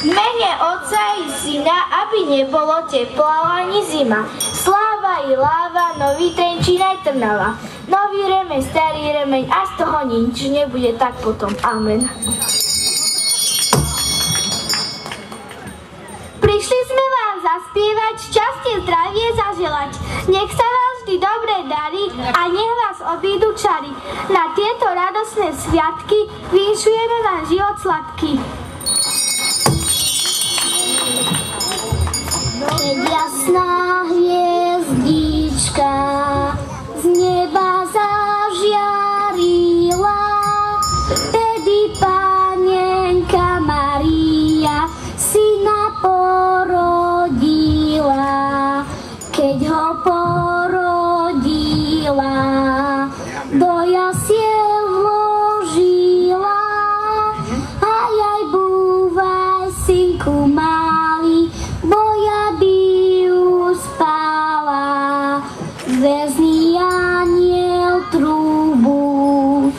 mene Otca i Syna, aby nebolo teplo ani zima. Sláva i láva, Nový Trenčín aj Trnava. Nový remeň, starý remeň a z toho nič nebude tak potom. Amen. Prišli sme vám zaspievať, šťastie, zdravie zaželať. Nech sa vám vždy dobre darí a nech vás obídu čary. Na tieto radosné sviatky vinšujeme vám život sladký. Keď jasná hviezdička z neba zažiarila, vtedy Panenka Mária syna porodila. Keď ho porodila, do jasiel vložila, a jaj búvaj, synku malý, bo ja by uspala. Zvezní aniel trúbu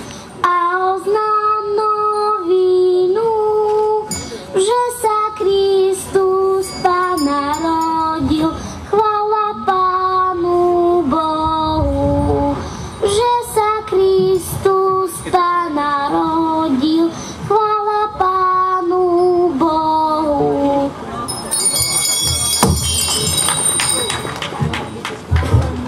a oznám novinu, že sa Kristus Pán narodil. Chvála Pánu Bohu, že sa Kristus Pán narodil. Chvála Pánu Bohu.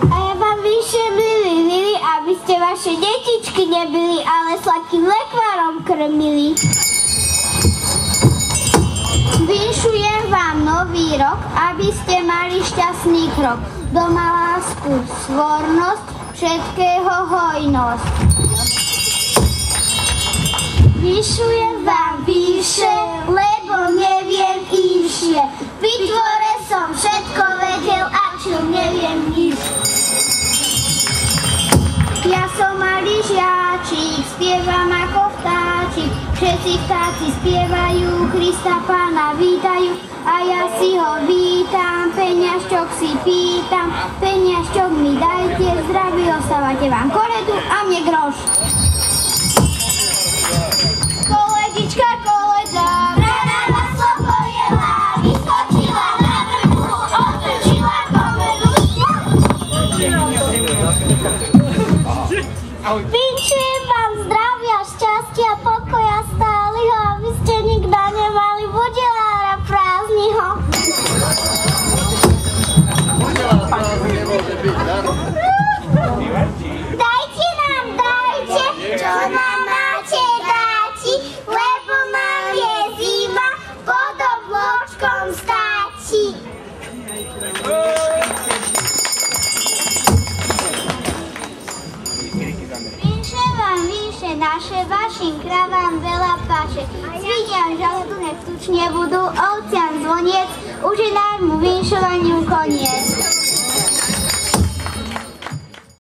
A ja vám vyššem lili, aby ste vaše detičky nebyli, ale sladkým lekvárom krmili. Vinšujem vám nový rok, aby ste mali šťastný krok. Doma lásku, svornosť, všetkého hojnosť. Vinšujem vám vyššie, lebo neviem inšie. V vytvore som všetko vedel a čo neviem nič. Ja som malý žiačik, spievam ako vtáčik. Všetci vtáci spievajú, Krista Pána vítajú. A ja si ho vítam, peňažčok si pýtam. Peňažčok mi dajte, zdraví ostávate vám koledu a mne groš. Koledička, koleda, rana na slovo jela, vyskočila na vrchu, otočila komedu. Vinčujem vám zdravia, šťastia, pokoja stáleho, aby ste nikda nemali budelára prázdneho. Dajte nám, dajte, čo nám máte dáti, lebo nám je zima, pod obločkom státi. Vyše naše, vašim kravám veľa páše. Svidiam žalebné vtučne budú, ovciam zvoniec, už je nášmu vinšovaniu koniec.